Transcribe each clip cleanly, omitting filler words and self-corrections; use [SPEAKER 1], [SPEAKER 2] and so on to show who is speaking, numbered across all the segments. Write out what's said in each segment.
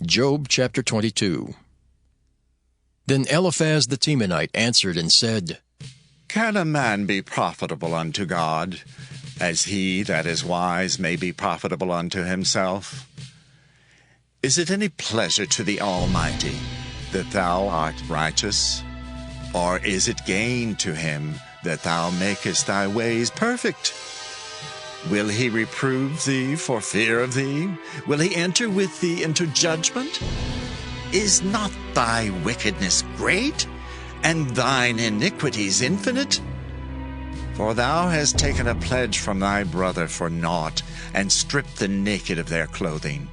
[SPEAKER 1] Job chapter 22. Then Eliphaz the Temanite answered and said,
[SPEAKER 2] Can a man be profitable unto God, as he that is wise may be profitable unto himself? Is it any pleasure to the Almighty that thou art righteous? Or is it gain to him that thou makest thy ways perfect? Will he reprove thee for fear of thee? Will he enter with thee into judgment? Is not thy wickedness great, and thine iniquities infinite? For thou hast taken a pledge from thy brother for naught, and stripped the naked of their clothing.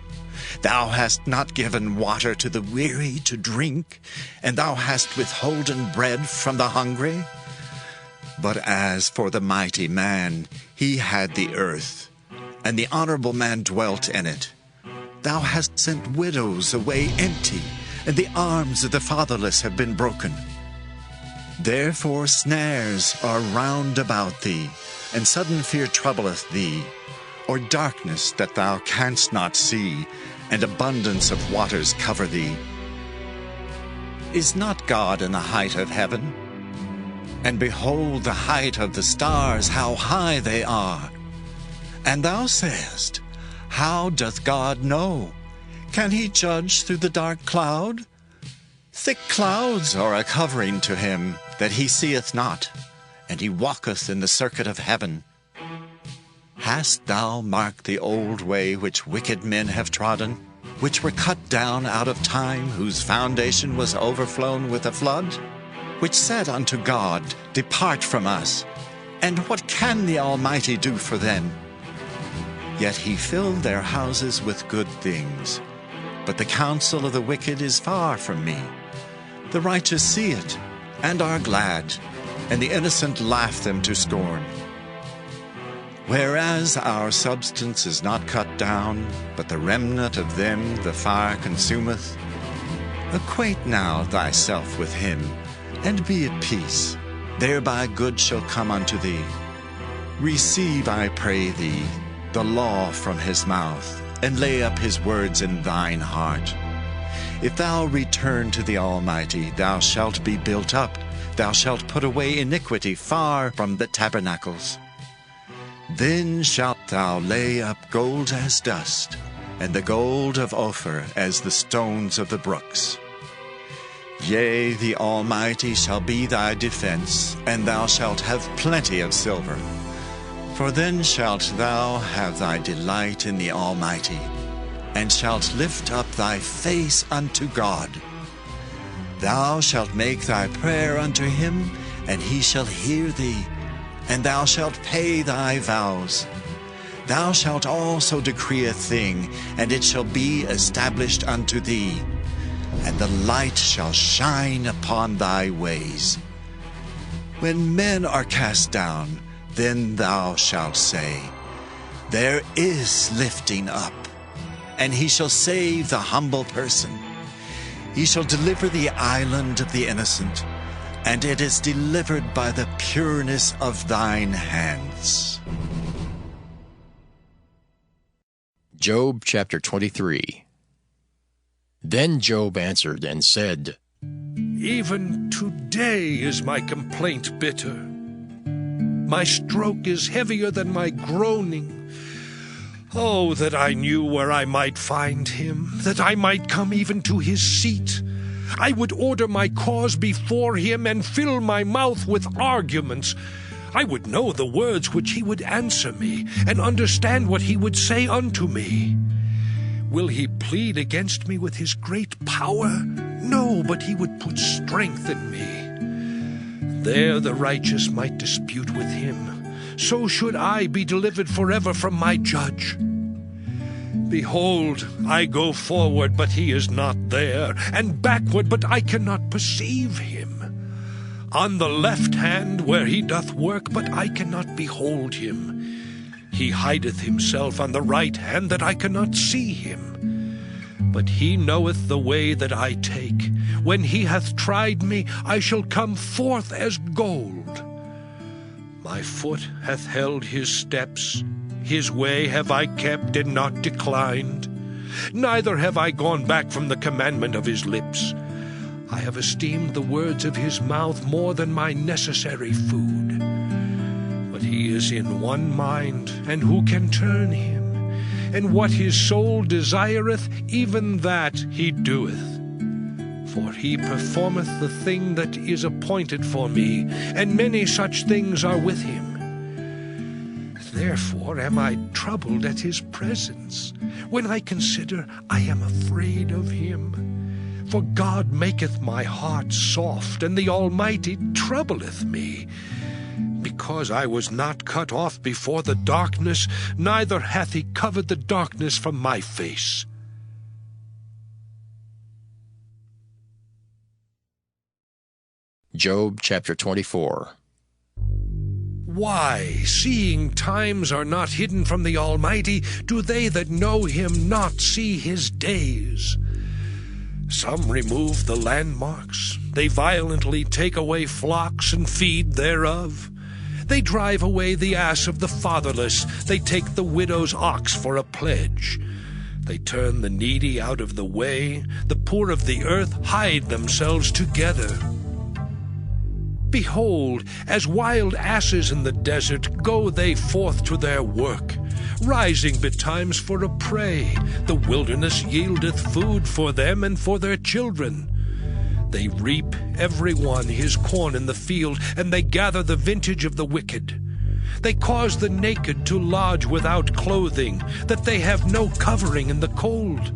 [SPEAKER 2] Thou hast not given water to the weary to drink, and thou hast withholden bread from the hungry. But as for the mighty man, he had the earth, and the honorable man dwelt in it. Thou hast sent widows away empty, and the arms of the fatherless have been broken. Therefore snares are round about thee, and sudden fear troubleth thee, or darkness that thou canst not see, and abundance of waters cover thee. Is not God in the height of heaven? And behold the height of the stars, how high they are. And thou sayest, How doth God know? Can he judge through the dark cloud? Thick clouds are a covering to him, that he seeth not, and he walketh in the circuit of heaven. Hast thou marked the old way which wicked men have trodden, which were cut down out of time, whose foundation was overflown with a flood? Which said unto God, Depart from us. And what can the Almighty do for them? Yet he filled their houses with good things. But the counsel of the wicked is far from me. The righteous see it, and are glad, and the innocent laugh them to scorn. Whereas our substance is not cut down, but the remnant of them the fire consumeth, acquaint now thyself with him, and be at peace. Thereby good shall come unto thee. Receive, I pray thee, the law from his mouth, and lay up his words in thine heart. If thou return to the Almighty, thou shalt be built up. Thou shalt put away iniquity far from the tabernacles. Then shalt thou lay up gold as dust, and the gold of Ophir as the stones of the brooks. Yea, the Almighty shall be thy defense, and thou shalt have plenty of silver. For then shalt thou have thy delight in the Almighty, and shalt lift up thy face unto God. Thou shalt make thy prayer unto him, and he shall hear thee, and thou shalt pay thy vows. Thou shalt also decree a thing, and it shall be established unto thee, and the light shall shine upon thy ways. When men are cast down, then thou shalt say, There is lifting up, and he shall save the humble person. He shall deliver the island of the innocent, and it is delivered by the pureness of thine hands.
[SPEAKER 1] Job chapter 23. Then Job answered and said,
[SPEAKER 3] Even today is my complaint bitter. My stroke is heavier than my groaning. Oh, that I knew where I might find him, that I might come even to his seat. I would order my cause before him and fill my mouth with arguments. I would know the words which he would answer me, and understand what he would say unto me. Will he plead against me with his great power? No, but he would put strength in me. There the righteous might dispute with him. So should I be delivered forever from my judge. Behold, I go forward, but he is not there, and backward, but I cannot perceive him. On the left hand where he doth work, but I cannot behold him. He hideth himself on the right hand, that I cannot see him. But he knoweth the way that I take. When he hath tried me, I shall come forth as gold. My foot hath held his steps. His way have I kept and not declined. neither have I gone back from the commandment of his lips. I have esteemed the words of his mouth more than my necessary food. But he is in one mind, and who can turn him? And what his soul desireth, even that he doeth. For he performeth the thing that is appointed for me, and many such things are with him. Therefore am I troubled at his presence. When I consider, I am afraid of him. For God maketh my heart soft, and the Almighty troubleth me. Because I was not cut off before the darkness, neither hath he covered the darkness from my face.
[SPEAKER 1] Job chapter 24.
[SPEAKER 3] Why, seeing times are not hidden from the Almighty, do they that know him not see his days? Some remove the landmarks. They violently take away flocks and feed thereof. They drive away the ass of the fatherless. They take the widow's ox for a pledge. They turn the needy out of the way. The poor of the earth hide themselves together. Behold, as wild asses in the desert go they forth to their work, rising betimes for a prey. The wilderness yieldeth food for them and for their children. They reap every one his corn in the field, and they gather the vintage of the wicked. They cause the naked to lodge without clothing, that they have no covering in the cold.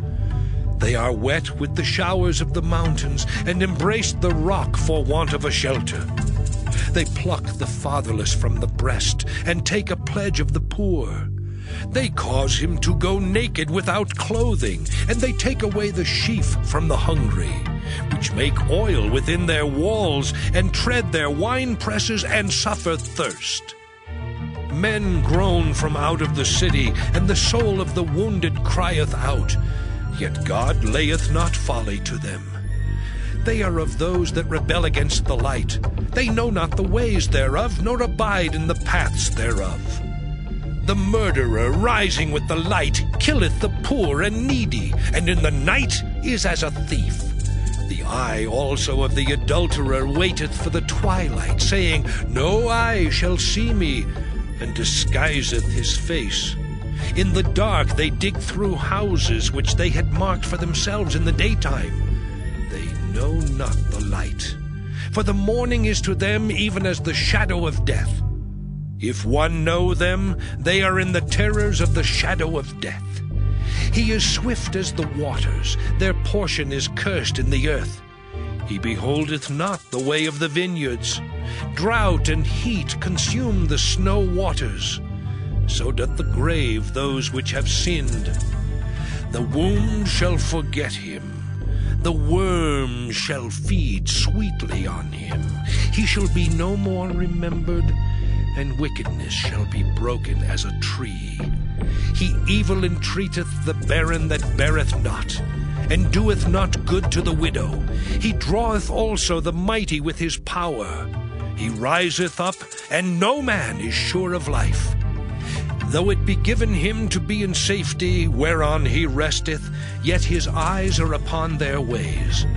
[SPEAKER 3] They are wet with the showers of the mountains, and embrace the rock for want of a shelter. They pluck the fatherless from the breast, and take a pledge of the poor. They cause him to go naked without clothing, and they take away the sheaf from the hungry, which make oil within their walls, and tread their wine presses, and suffer thirst. Men groan from out of the city, and the soul of the wounded crieth out. Yet God layeth not folly to them. They are of those that rebel against the light. They know not the ways thereof, nor abide in the paths thereof. The murderer, rising with the light, killeth the poor and needy, and in the night is as a thief. The eye also of the adulterer waiteth for the twilight, saying, No eye shall see me, and disguiseth his face. In the dark they dig through houses which they had marked for themselves in the daytime. They know not the light, for the morning is to them even as the shadow of death. If one know them, they are in the terrors of the shadow of death. He is swift as the waters, their portion is cursed in the earth. He beholdeth not the way of the vineyards. Drought and heat consume the snow waters. So doth the grave those which have sinned. The womb shall forget him. The worm shall feed sweetly on him. He shall be no more remembered, and wickedness shall be broken as a tree. He evil entreateth the barren that beareth not, and doeth not good to the widow. He draweth also the mighty with his power. He riseth up, and no man is sure of life. Though it be given him to be in safety, whereon he resteth, yet his eyes are upon their ways.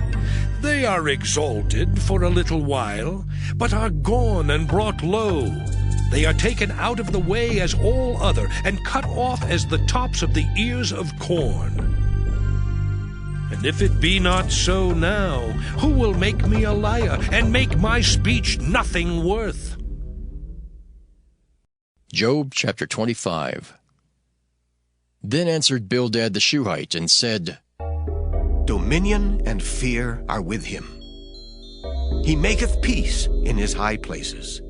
[SPEAKER 3] They are exalted for a little while, but are gone and brought low. They are taken out of the way as all other, and cut off as the tops of the ears of corn. And if it be not so now, who will make me a liar, and make my speech nothing worth?
[SPEAKER 1] Job chapter 25. Then answered Bildad the Shuhite, and said,
[SPEAKER 4] Dominion and fear are with him. He maketh peace in his high places.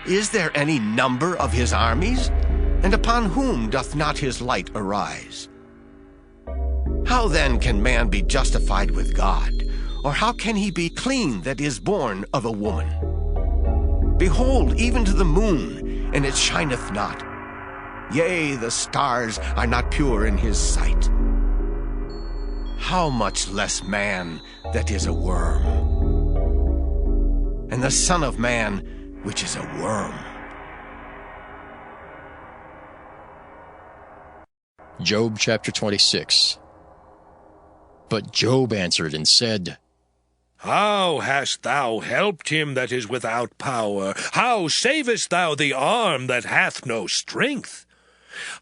[SPEAKER 4] Is there any number of his armies? And upon whom doth not his light arise? How then can man be justified with God? Or how can he be clean that is born of a woman? Behold, even to the moon, and it shineth not. Yea, the stars are not pure in his sight. How much less man that is a worm? And the Son of Man, which is a worm.
[SPEAKER 1] Job chapter 26. But Job answered and said,
[SPEAKER 3] How hast thou helped him that is without power? How savest thou the arm that hath no strength?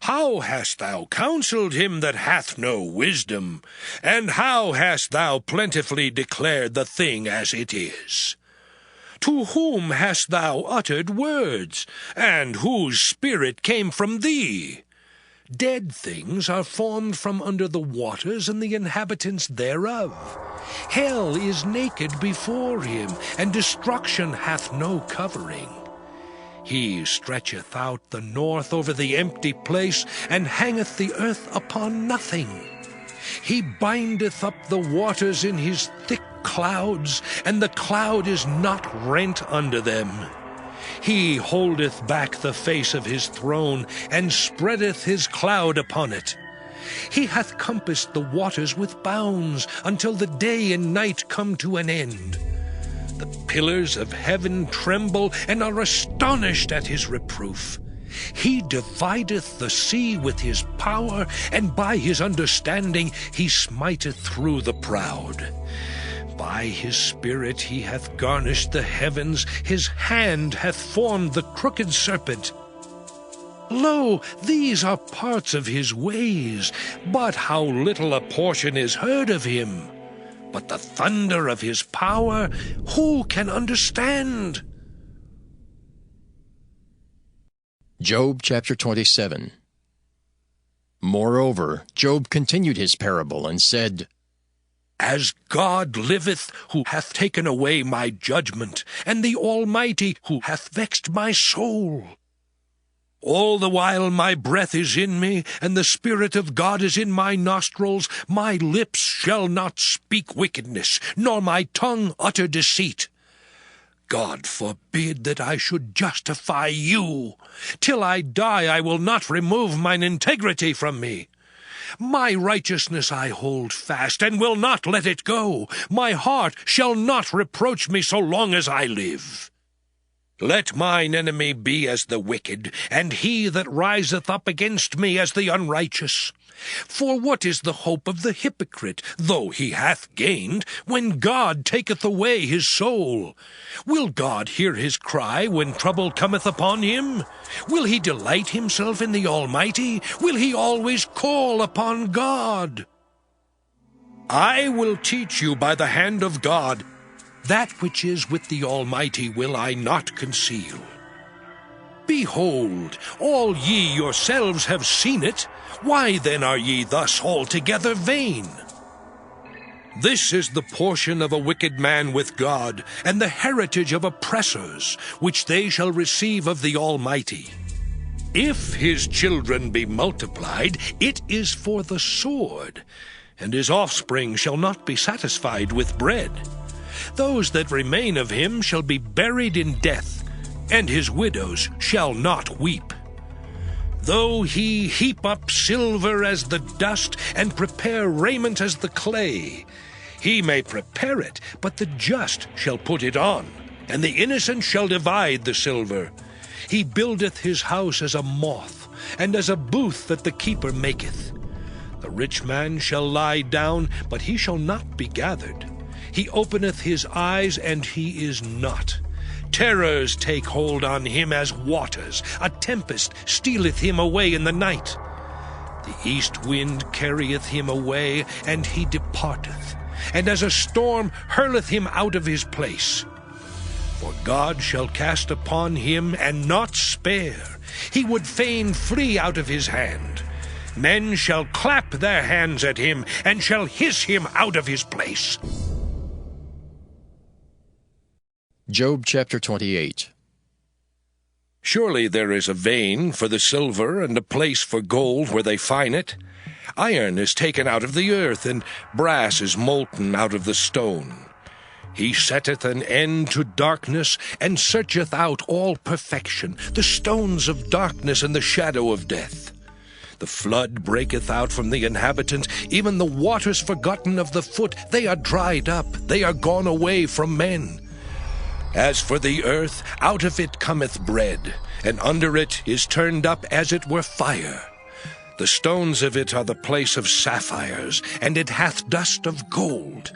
[SPEAKER 3] How hast thou counselled him that hath no wisdom? And how hast thou plentifully declared the thing as it is? To whom hast thou uttered words, and whose spirit came from thee? Dead things are formed from under the waters, and the inhabitants thereof. Hell is naked before him, and destruction hath no covering. He stretcheth out the north over the empty place, and hangeth the earth upon nothing. He bindeth up the waters in his thick clouds, and the cloud is not rent under them. He holdeth back the face of his throne, and spreadeth his cloud upon it. He hath compassed the waters with bounds, until the day and night come to an end. The pillars of heaven tremble, and are astonished at his reproof. He divideth the sea with his power, and by his understanding he smiteth through the proud. By his spirit he hath garnished the heavens, his hand hath formed the crooked serpent. Lo, these are parts of his ways, but how little a portion is heard of him. But the thunder of his power, who can understand?
[SPEAKER 1] Job chapter 27. Moreover, Job continued his parable and said,
[SPEAKER 3] As God liveth, who hath taken away my judgment, and the Almighty, who hath vexed my soul. All the while my breath is in me, and the Spirit of God is in my nostrils, my lips shall not speak wickedness, nor my tongue utter deceit. God forbid that I should justify you. Till I die I will not remove mine integrity from me. My righteousness I hold fast, and will not let it go. My heart shall not reproach me so long as I live. Let mine enemy be as the wicked, and he that riseth up against me as the unrighteous. For what is the hope of the hypocrite, though he hath gained, when God taketh away his soul? Will God hear his cry when trouble cometh upon him? Will he delight himself in the Almighty? Will he always call upon God? I will teach you by the hand of God. That which is with the Almighty will I not conceal. Behold, all ye yourselves have seen it. Why then are ye thus altogether vain? This is the portion of a wicked man with God, and the heritage of oppressors, which they shall receive of the Almighty. If his children be multiplied, it is for the sword, and his offspring shall not be satisfied with bread. Those that remain of him shall be buried in death, and his widows shall not weep. Though he heap up silver as the dust, and prepare raiment as the clay, he may prepare it, but the just shall put it on, and the innocent shall divide the silver. He buildeth his house as a moth, and as a booth that the keeper maketh. The rich man shall lie down, but he shall not be gathered. He openeth his eyes, and he is not. Terrors take hold on him as waters. A tempest stealeth him away in the night. The east wind carrieth him away, and he departeth, and as a storm hurleth him out of his place. For God shall cast upon him, and not spare. He would fain flee out of his hand. Men shall clap their hands at him, and shall hiss him out of his place.
[SPEAKER 1] Job chapter 28.
[SPEAKER 3] Surely there is a vein for the silver, and a place for gold where they fine it. Iron is taken out of the earth, and brass is molten out of the stone. He setteth an end to darkness, and searcheth out all perfection, the stones of darkness and the shadow of death. The flood breaketh out from the inhabitants, even the waters forgotten of the foot. They are dried up, they are gone away from men. As for the earth, out of it cometh bread, and under it is turned up as it were fire. The stones of it are the place of sapphires, and it hath dust of gold.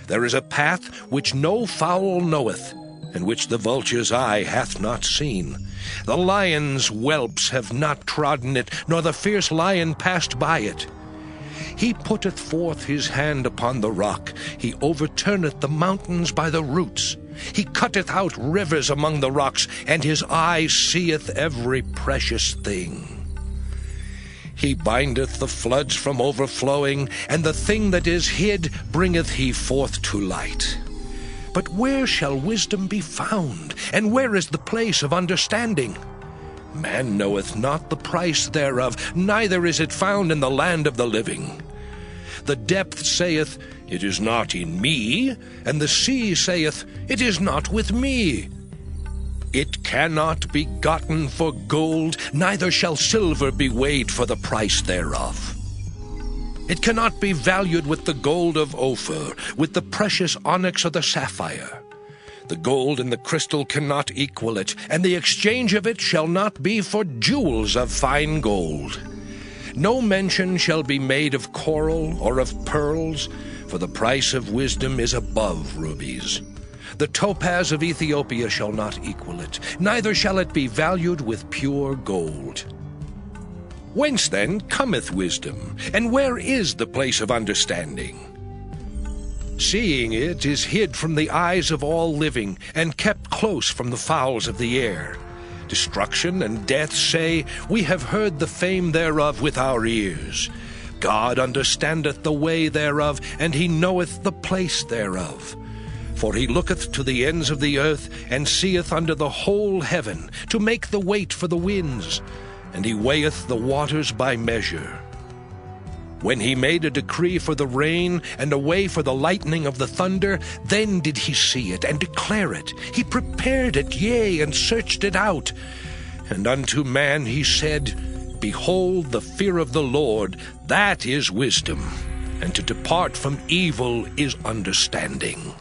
[SPEAKER 3] There is a path which no fowl knoweth, and which the vulture's eye hath not seen. The lion's whelps have not trodden it, nor the fierce lion passed by it. He putteth forth his hand upon the rock. He overturneth the mountains by the roots. He cutteth out rivers among the rocks, and his eye seeth every precious thing. He bindeth the floods from overflowing, and the thing that is hid bringeth he forth to light. But where shall wisdom be found, and where is the place of understanding? Man knoweth not the price thereof, neither is it found in the land of the living. The depth saith, It is not in me, and the sea saith, It is not with me. It cannot be gotten for gold, neither shall silver be weighed for the price thereof. It cannot be valued with the gold of Ophir, with the precious onyx or the sapphire. The gold and the crystal cannot equal it, and the exchange of it shall not be for jewels of fine gold. No mention shall be made of coral or of pearls, for the price of wisdom is above rubies. The topaz of Ethiopia shall not equal it, neither shall it be valued with pure gold. Whence then cometh wisdom, and where is the place of understanding? Seeing it is hid from the eyes of all living, and kept close from the fowls of the air. Destruction and death say, We have heard the fame thereof with our ears. God understandeth the way thereof, and he knoweth the place thereof. For he looketh to the ends of the earth, and seeth under the whole heaven, to make the weight for the winds, and he weigheth the waters by measure. When he made a decree for the rain, and a way for the lightning of the thunder, then did he see it, and declare it. He prepared it, yea, and searched it out. And unto man he said, Behold, the fear of the Lord, that is wisdom, and to depart from evil is understanding.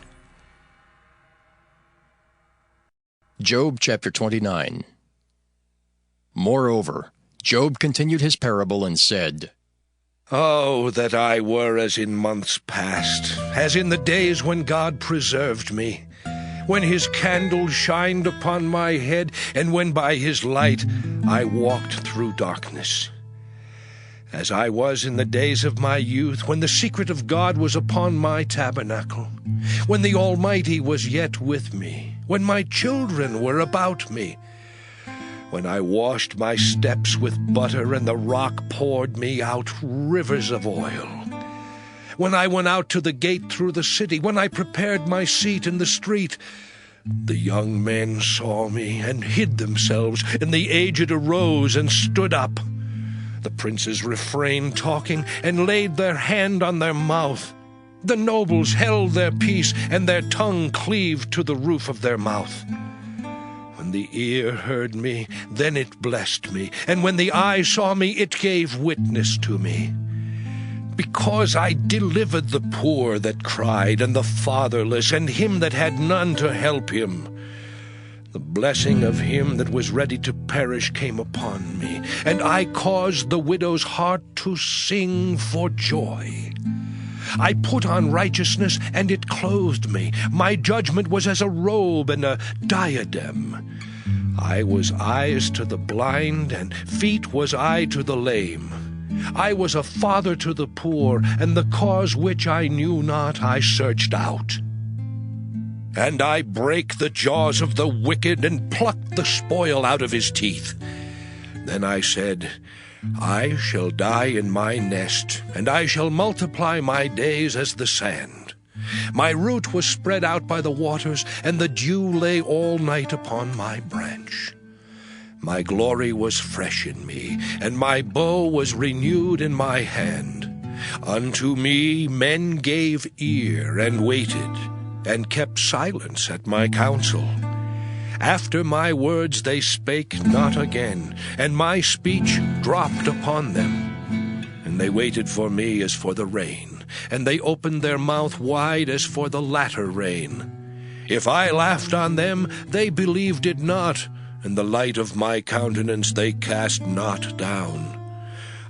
[SPEAKER 1] Job chapter 29. Moreover, Job continued his parable and said,
[SPEAKER 3] Oh, that I were as in months past, as in the days when God preserved me, when his candle shined upon my head, and when by his light I walked through darkness. As I was in the days of my youth, when the secret of God was upon my tabernacle, when the Almighty was yet with me, when my children were about me, when I washed my steps with butter, and the rock poured me out rivers of oil, when I went out to the gate through the city, when I prepared my seat in the street, the young men saw me and hid themselves, and the aged arose and stood up. The princes refrained talking, and laid their hand on their mouth. The nobles held their peace, and their tongue cleaved to the roof of their mouth. When the ear heard me, then it blessed me, and when the eye saw me, it gave witness to me. Because I delivered the poor that cried, and the fatherless, and him that had none to help him. The blessing of him that was ready to perish came upon me, and I caused the widow's heart to sing for joy. I put on righteousness, and it clothed me. My judgment was as a robe and a diadem. I was eyes to the blind, and feet was I to the lame. I was a father to the poor, and the cause which I knew not I searched out. And I brake the jaws of the wicked, and plucked the spoil out of his teeth. Then I said, I shall die in my nest, and I shall multiply my days as the sand. My root was spread out by the waters, and the dew lay all night upon my branch. My glory was fresh in me, and my bow was renewed in my hand. Unto me men gave ear, and waited, and kept silence at my counsel. After my words they spake not again, and my speech dropped upon them. And they waited for me as for the rain, and they opened their mouth wide as for the latter rain. If I laughed on them, they believed it not, and the light of my countenance they cast not down.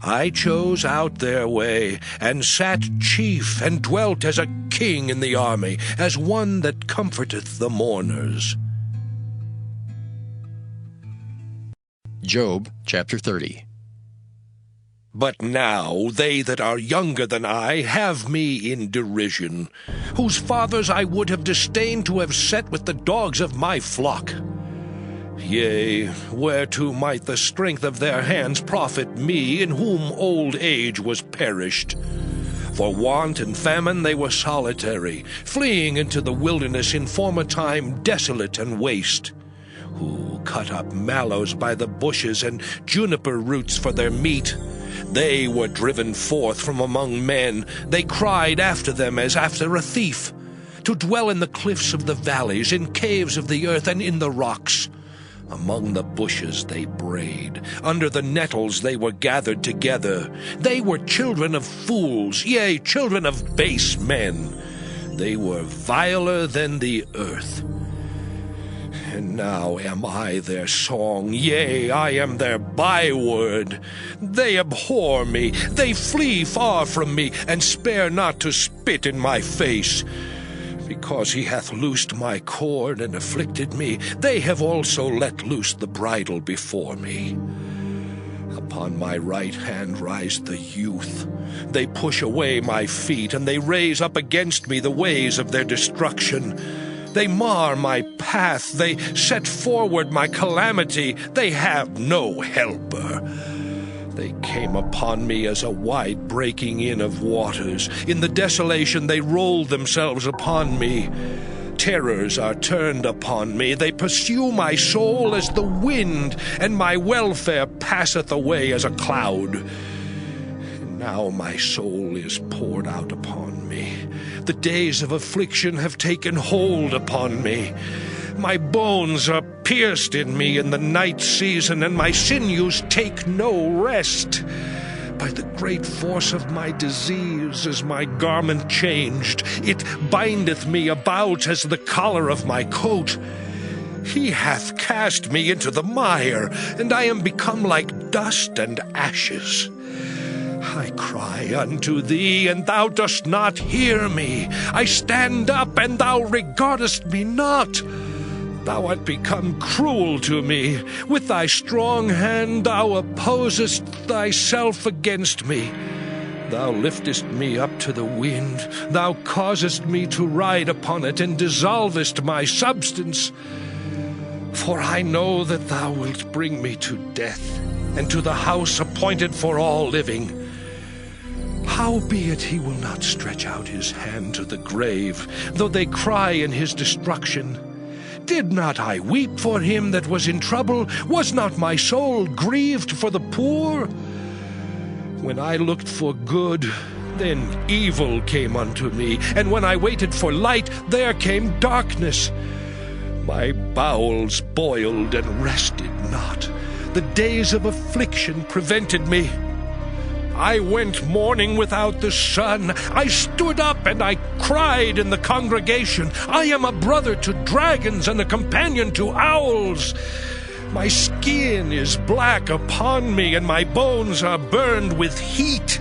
[SPEAKER 3] I chose out their way, and sat chief, and dwelt as a king in the army, as one that comforteth the mourners.
[SPEAKER 1] Job chapter 30.
[SPEAKER 3] But now they that are younger than I have me in derision, whose fathers I would have disdained to have set with the dogs of my flock. Yea, whereto might the strength of their hands profit me, in whom old age was perished? For want and famine they were solitary, fleeing into the wilderness in former time desolate and waste, who cut up mallows by the bushes and juniper roots for their meat. They were driven forth from among men. They cried after them as after a thief, to dwell in the cliffs of the valleys, in caves of the earth, and in the rocks. Among the bushes they brayed, under the nettles they were gathered together. They were children of fools, yea, children of base men. They were viler than the earth. And now am I their song, yea, I am their byword. They abhor me, they flee far from me, and spare not to spit in my face. Because he hath loosed my cord and afflicted me, they have also let loose the bridle before me. Upon my right hand rise the youth. They push away my feet, and they raise up against me the ways of their destruction. They mar my path, they set forward my calamity, they have no helper. They came upon me as a wide breaking in of waters. In the desolation they rolled themselves upon me. Terrors are turned upon me, they pursue my soul as the wind, and my welfare passeth away as a cloud. Now my soul is poured out upon me. The days of affliction have taken hold upon me. My bones are pierced in me in the night season, and my sinews take no rest. By the great force of my disease is my garment changed. It bindeth me about as the collar of my coat. He hath cast me into the mire, and I am become like dust and ashes. I cry unto thee, and thou dost not hear me. I stand up, and thou regardest me not. Thou art become cruel to me. With thy strong hand thou opposest thyself against me. Thou liftest me up to the wind. Thou causest me to ride upon it, and dissolvest my substance. For I know that thou wilt bring me to death, and to the house appointed for all living. Howbeit he will not stretch out his hand to the grave, though they cry in his destruction. Did not I weep for him that was in trouble? Was not my soul grieved for the poor? When I looked for good, then evil came unto me, and when I waited for light, there came darkness. My bowels boiled and rested not. The days of affliction prevented me. I went mourning without the sun. I stood up and I cried in the congregation. I am a brother to dragons and a companion to owls. My skin is black upon me, and my bones are burned with heat.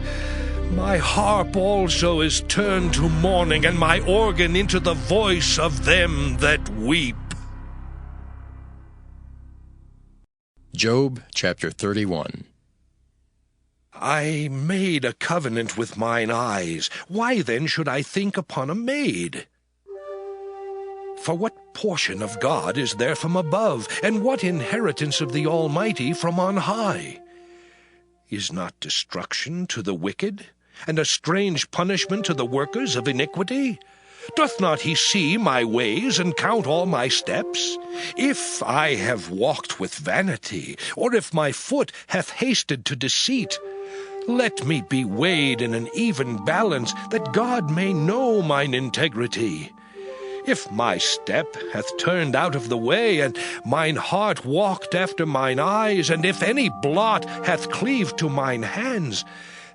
[SPEAKER 3] My harp also is turned to mourning, and my organ into the voice of them that weep.
[SPEAKER 1] Job chapter 31.
[SPEAKER 3] I made a covenant with mine eyes. Why then should I think upon a maid? For what portion of God is there from above, and what inheritance of the Almighty from on high? Is not destruction to the wicked, and a strange punishment to the workers of iniquity? Doth not he see my ways, and count all my steps? If I have walked with vanity, or if my foot hath hasted to deceit, let me be weighed in an even balance, that God may know mine integrity. If my step hath turned out of the way, and mine heart walked after mine eyes, and if any blot hath cleaved to mine hands,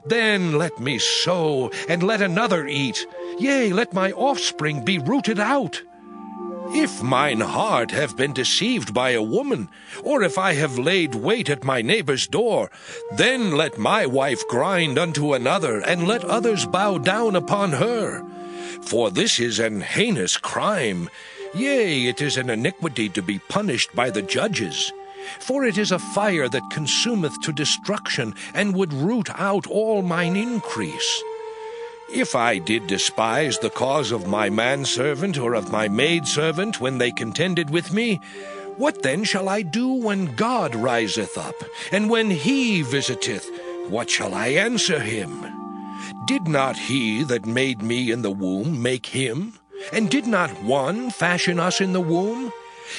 [SPEAKER 3] then let me sow, and let another eat. Yea, let my offspring be rooted out. If mine heart have been deceived by a woman, or if I have laid wait at my neighbor's door, then let my wife grind unto another, and let others bow down upon her. For this is an heinous crime, yea, it is an iniquity to be punished by the judges. For it is a fire that consumeth to destruction, and would root out all mine increase. If I did despise the cause of my manservant or of my maidservant when they contended with me, what then shall I do when God riseth up? And when he visiteth, what shall I answer him? Did not he that made me in the womb make him? And did not one fashion us in the womb?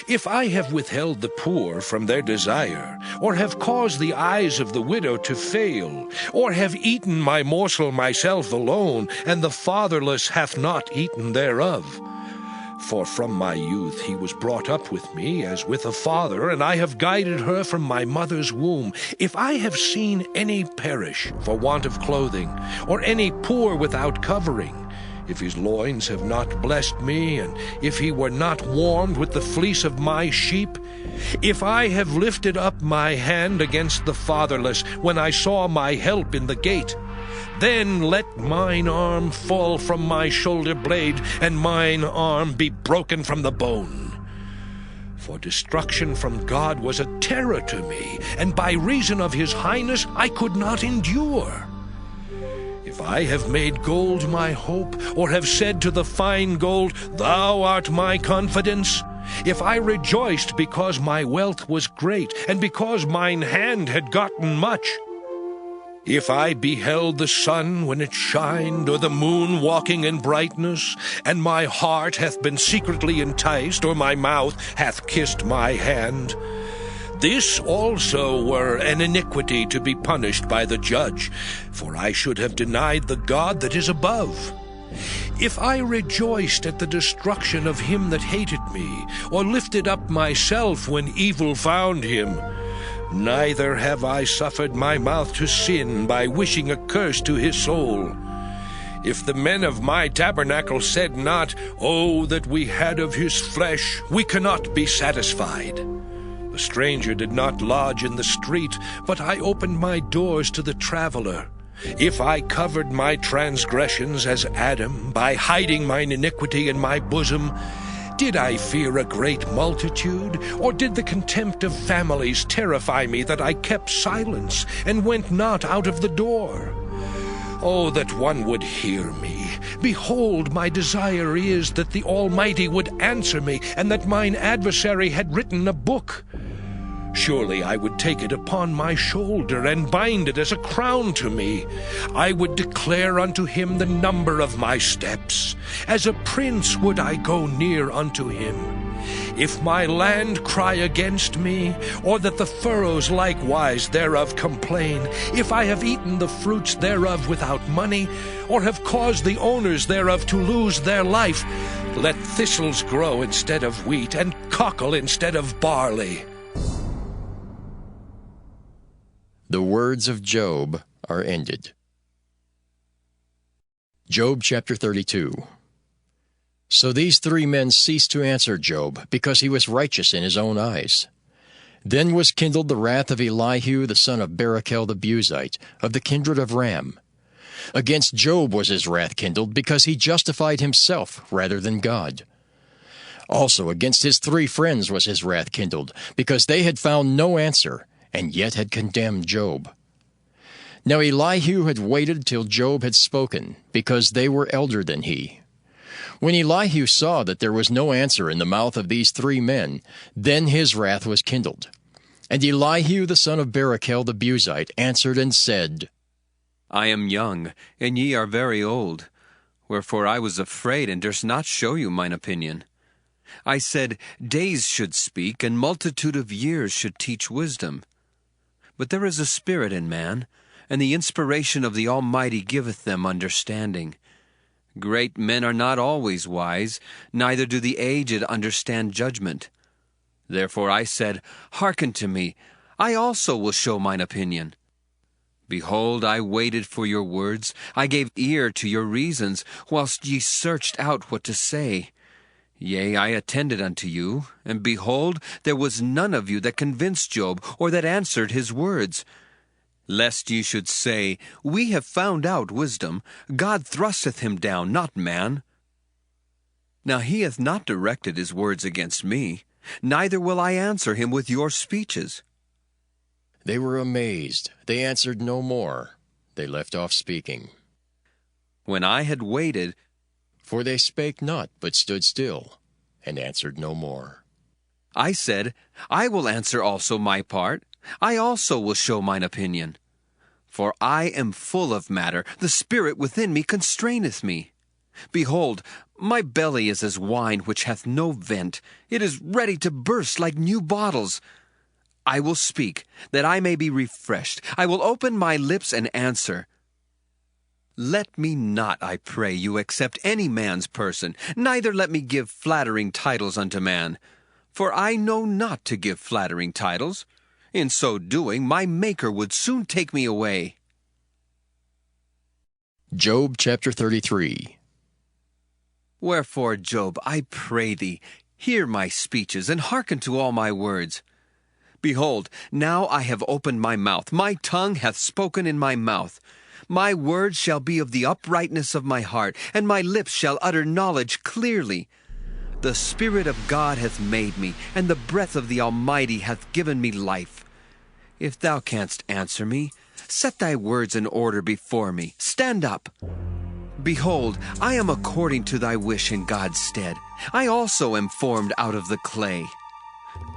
[SPEAKER 3] If I have withheld the poor from their desire, or have caused the eyes of the widow to fail, or have eaten my morsel myself alone, and the fatherless hath not eaten thereof. For from my youth he was brought up with me as with a father, and I have guided her from my mother's womb. If I have seen any perish for want of clothing, or any poor without covering, if his loins have not blessed me, and if he were not warmed with the fleece of my sheep, if I have lifted up my hand against the fatherless, when I saw my help in the gate, then let mine arm fall from my shoulder blade, and mine arm be broken from the bone. For destruction from God was a terror to me, and by reason of his highness I could not endure. If I have made gold my hope, or have said to the fine gold, Thou art my confidence, if I rejoiced because my wealth was great, and because mine hand had gotten much, if I beheld the sun when it shined, or the moon walking in brightness, and my heart hath been secretly enticed, or my mouth hath kissed my hand, this also were an iniquity to be punished by the judge, for I should have denied the God that is above. If I rejoiced at the destruction of him that hated me, or lifted up myself when evil found him, neither have I suffered my mouth to sin by wishing a curse to his soul. If the men of my tabernacle said not, Oh, that we had of his flesh, we cannot be satisfied. The stranger did not lodge in the street, but I opened my doors to the traveler. If I covered my transgressions as Adam, by hiding mine iniquity in my bosom, did I fear a great multitude, or did the contempt of families terrify me that I kept silence, and went not out of the door? Oh, that one would hear me! Behold, my desire is that the Almighty would answer me, and that mine adversary had written a book. Surely I would take it upon my shoulder, and bind it as a crown to me. I would declare unto him the number of my steps. As a prince would I go near unto him. If my land cry against me, or that the furrows likewise thereof complain, if I have eaten the fruits thereof without money, or have caused the owners thereof to lose their life, let thistles grow instead of wheat, and cockle instead of barley.
[SPEAKER 1] The words of Job are ended. Job chapter 32. So these three men ceased to answer Job, because he was righteous in his own eyes. Then was kindled the wrath of Elihu the son of Barachel the Buzite, of the kindred of Ram. Against Job was his wrath kindled, because he justified himself rather than God. Also against his three friends was his wrath kindled, because they had found no answer, and yet had condemned Job. Now Elihu had waited till Job had spoken, because they were elder than he. When Elihu saw that there was no answer in the mouth of these three men, then his wrath was kindled. And Elihu the son of Barachel the Buzite answered and said,
[SPEAKER 5] I am young, and ye are very old. Wherefore I was afraid, and durst not show you mine opinion. I said, Days should speak, and multitude of years should teach wisdom. But there is a spirit in man, and the inspiration of the Almighty giveth them understanding. Great men are not always wise, neither do the aged understand judgment. Therefore I said, Hearken to me, I also will show mine opinion. Behold, I waited for your words, I gave ear to your reasons, whilst ye searched out what to say. Yea, I attended unto you, and behold, there was none of you that convinced Job, or that answered his words. Lest ye should say, We have found out wisdom, God thrusteth him down, not man. Now he hath not directed his words against me, neither will I answer him with your speeches.
[SPEAKER 1] They were amazed. They answered no more. They left off speaking.
[SPEAKER 5] When I had waited,
[SPEAKER 1] For they spake not, but stood still, and answered no more.
[SPEAKER 5] I said, I will answer also my part. I also will show mine opinion. For I am full of matter, the spirit within me constraineth me. Behold, my belly is as wine which hath no vent. It is ready to burst like new bottles. I will speak, that I may be refreshed. I will open my lips and answer. Let me not, I pray you, accept any man's person, neither let me give flattering titles unto man. For I know not to give flattering titles. In so doing, my Maker would soon take me away.
[SPEAKER 1] Job chapter 33.
[SPEAKER 5] Wherefore, Job, I pray thee, hear my speeches, and hearken to all my words. Behold, now I have opened my mouth, my tongue hath spoken in my mouth. My words shall be of the uprightness of my heart, and my lips shall utter knowledge clearly. The Spirit of God hath made me, and the breath of the Almighty hath given me life. If thou canst answer me, set thy words in order before me. Stand up. Behold, I am according to thy wish in God's stead. I also am formed out of the clay.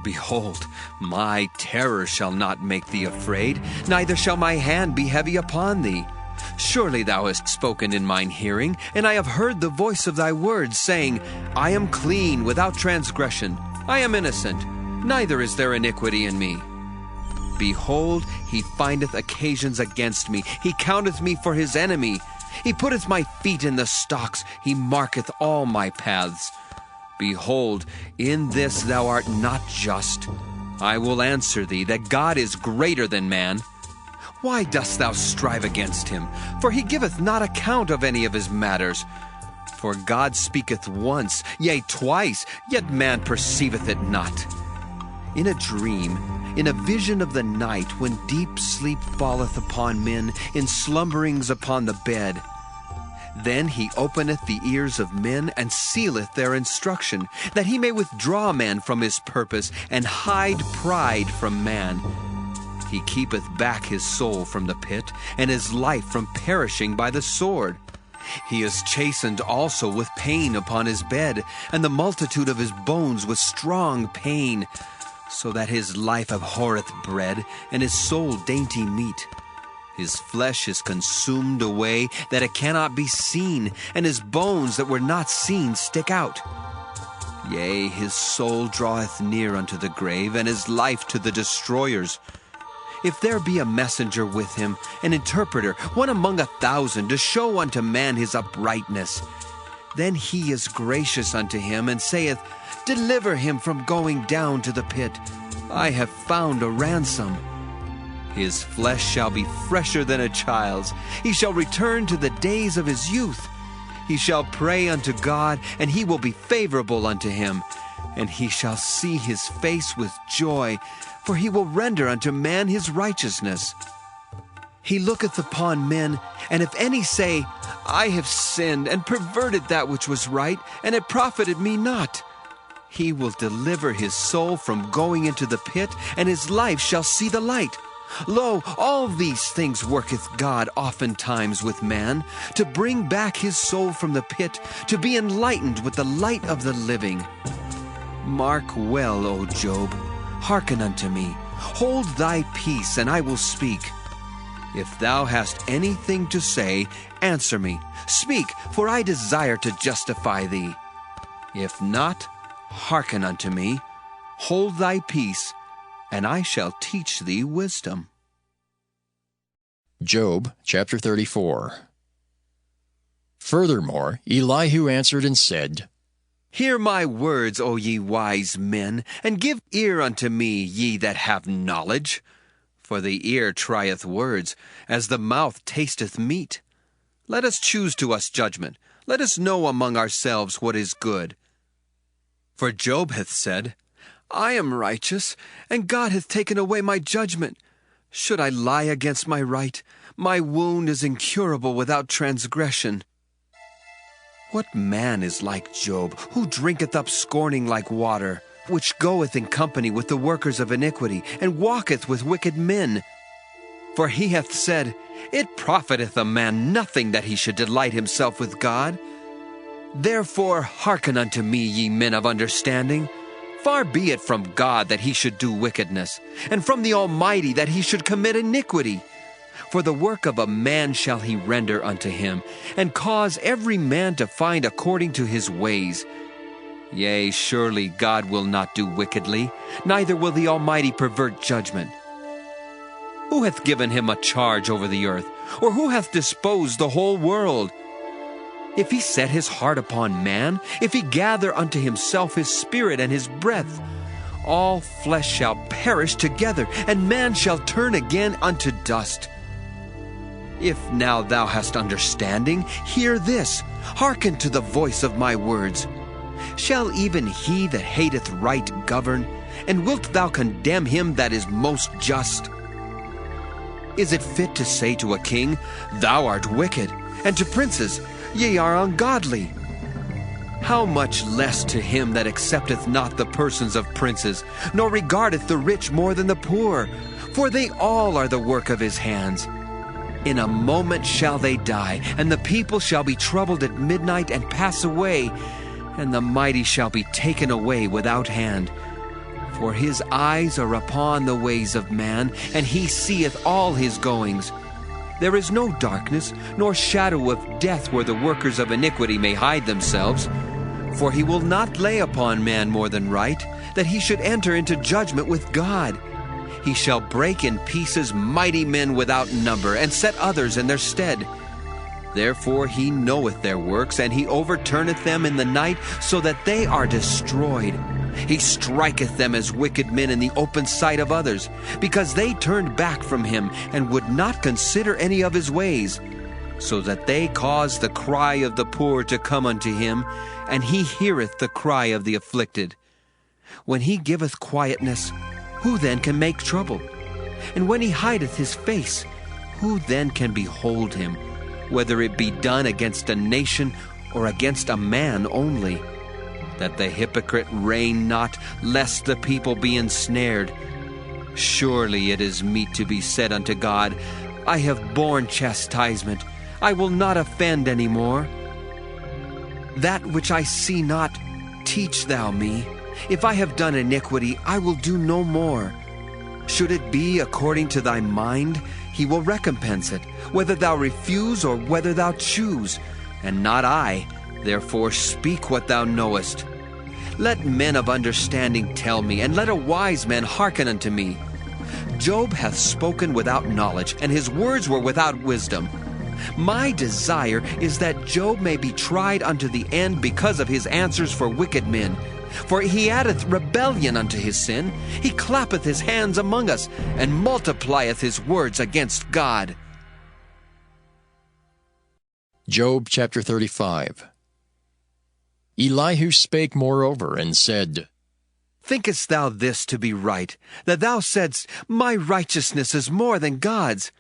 [SPEAKER 5] Behold, my terror shall not make thee afraid, neither shall my hand be heavy upon thee. Surely thou hast spoken in mine hearing, and I have heard the voice of thy words, saying, I am clean, without transgression. I am innocent, neither is there iniquity in me. Behold, he findeth occasions against me. He counteth me for his enemy. He putteth my feet in the stocks. He marketh all my paths. Behold, in this thou art not just. I will answer thee, that God is greater than man. Why dost thou strive against him? For he giveth not account of any of his matters. For God speaketh once, yea, twice, yet man perceiveth it not. In a dream, in a vision of the night, when deep sleep falleth upon men, in slumberings upon the bed, then he openeth the ears of men, and sealeth their instruction, that he may withdraw man from his purpose, and hide pride from man. He keepeth back his soul from the pit, and his life from perishing by the sword. He is chastened also with pain upon his bed, and the multitude of his bones with strong pain, so that his life abhorreth bread, and his soul dainty meat. His flesh is consumed away, that it cannot be seen, and his bones that were not seen stick out. Yea, his soul draweth near unto the grave, and his life to the destroyers. If there be a messenger with him, an interpreter, one among 1,000, to show unto man his uprightness, then he is gracious unto him, and saith, Deliver him from going down to the pit. I have found a ransom. His flesh shall be fresher than a child's. He shall return to the days of his youth. He shall pray unto God, and he will be favorable unto him. And he shall see his face with joy, for he will render unto man his righteousness. He looketh upon men, and if any say, I have sinned, and perverted that which was right, and it profited me not, he will deliver his soul from going into the pit, and his life shall see the light. Lo, all these things worketh God oftentimes with man, to bring back his soul from the pit, to be enlightened with the light of the living. Mark well, O Job, hearken unto me. Hold thy peace, and I will speak. If thou hast anything to say, answer me. Speak, for I desire to justify thee. If not, hearken unto me. Hold thy peace, and I shall teach thee wisdom.
[SPEAKER 1] Job chapter 34. Furthermore, Elihu answered and said,
[SPEAKER 5] Hear my words, O ye wise men, and give ear unto me, ye that have knowledge. For the ear trieth words, as the mouth tasteth meat. Let us choose to us judgment. Let us know among ourselves what is good. For Job hath said, I am righteous, and God hath taken away my judgment. Should I lie against my right? My wound is incurable without transgression. What man is like Job, who drinketh up scorning like water, which goeth in company with the workers of iniquity, and walketh with wicked men? For he hath said, It profiteth a man nothing that he should delight himself with God. Therefore hearken unto me, ye men of understanding. Far be it from God that he should do wickedness, and from the Almighty that he should commit iniquity. For the work of a man shall he render unto him, and cause every man to find according to his ways. Yea, surely God will not do wickedly, neither will the Almighty pervert judgment. Who hath given him a charge over the earth, or who hath disposed the whole world? If he set his heart upon man, if he gather unto himself his spirit and his breath, all flesh shall perish together, and man shall turn again unto dust. If now thou hast understanding, hear this, hearken to the voice of my words. Shall even he that hateth right govern, and wilt thou condemn him that is most just? Is it fit to say to a king, Thou art wicked, and to princes, Ye are ungodly? How much less to him that accepteth not the persons of princes, nor regardeth the rich more than the poor? For they all are the work of his hands. In a moment shall they die, and the people shall be troubled at midnight and pass away, and the mighty shall be taken away without hand. For his eyes are upon the ways of man, and he seeth all his goings. There is no darkness, nor shadow of death where the workers of iniquity may hide themselves. For he will not lay upon man more than right, that he should enter into judgment with God. He shall break in pieces mighty men without number, and set others in their stead. Therefore he knoweth their works, and he overturneth them in the night, so that they are destroyed. He striketh them as wicked men in the open sight of others, because they turned back from him, and would not consider any of his ways, so that they caused the cry of the poor to come unto him, and he heareth the cry of the afflicted. When he giveth quietness, who then can make trouble? And when he hideth his face, who then can behold him, whether it be done against a nation or against a man only? That the hypocrite reign not, lest the people be ensnared. Surely it is meet to be said unto God, I have borne chastisement, I will not offend any more. That which I see not, teach thou me. If I have done iniquity, I will do no more. Should it be according to thy mind, he will recompense it, whether thou refuse or whether thou choose, and not I. Therefore speak what thou knowest. Let men of understanding tell me, and let a wise man hearken unto me. Job hath spoken without knowledge, and his words were without wisdom. My desire is that Job may be tried unto the end because of his answers for wicked men. For he addeth rebellion unto his sin. He clappeth his hands among us, and multiplieth his words against God.
[SPEAKER 1] Job chapter 35. Elihu spake moreover, and said,
[SPEAKER 5] Thinkest thou this to be right, that thou saidst, My righteousness is more than God's?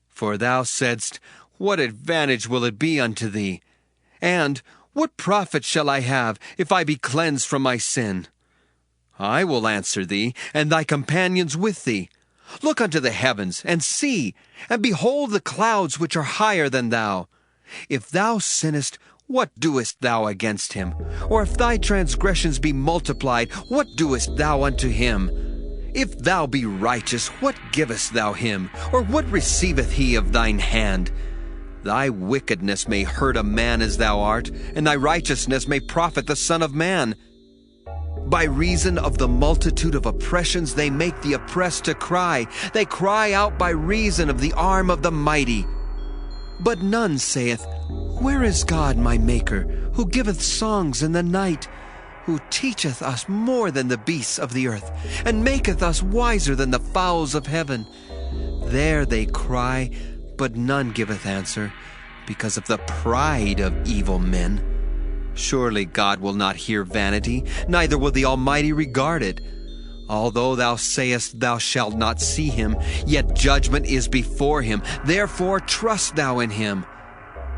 [SPEAKER 5] For thou saidst, What advantage will it be unto thee? And, What profit shall I have, if I be cleansed from my sin? I will answer thee, and thy companions with thee. Look unto the heavens, and see, and behold the clouds which are higher than thou. If thou sinnest, what doest thou against him? Or if thy transgressions be multiplied, what doest thou unto him? If thou be righteous, what givest thou him? Or what receiveth he of thine hand? Thy wickedness may hurt a man as thou art, and thy righteousness may profit the Son of Man. By reason of the multitude of oppressions they make the oppressed to cry. They cry out by reason of the arm of the mighty. But none saith, Where is God my Maker, who giveth songs in the night, who teacheth us more than the beasts of the earth, and maketh us wiser than the fowls of heaven? There they cry, but none giveth answer, because of the pride of evil men. Surely God will not hear vanity, neither will the Almighty regard it. Although thou sayest thou shalt not see him, yet judgment is before him. Therefore trust thou in him.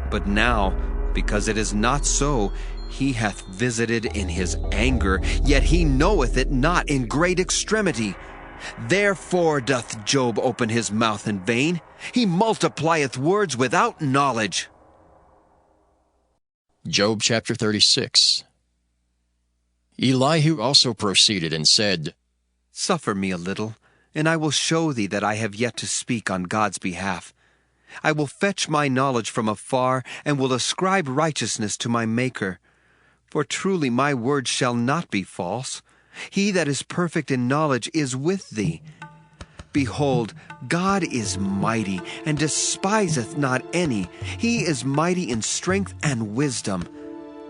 [SPEAKER 5] But now, because it is not so, he hath visited in his anger, yet he knoweth it not in great extremity. Therefore doth Job open his mouth in vain. He multiplieth words without knowledge.
[SPEAKER 1] Job chapter 36. Elihu also proceeded and said,
[SPEAKER 5] Suffer me a little, and I will show thee that I have yet to speak on God's behalf. I will fetch my knowledge from afar, and will ascribe righteousness to my Maker. For truly my word shall not be false. He that is perfect in knowledge is with thee. Behold, God is mighty, and despiseth not any. He is mighty in strength and wisdom.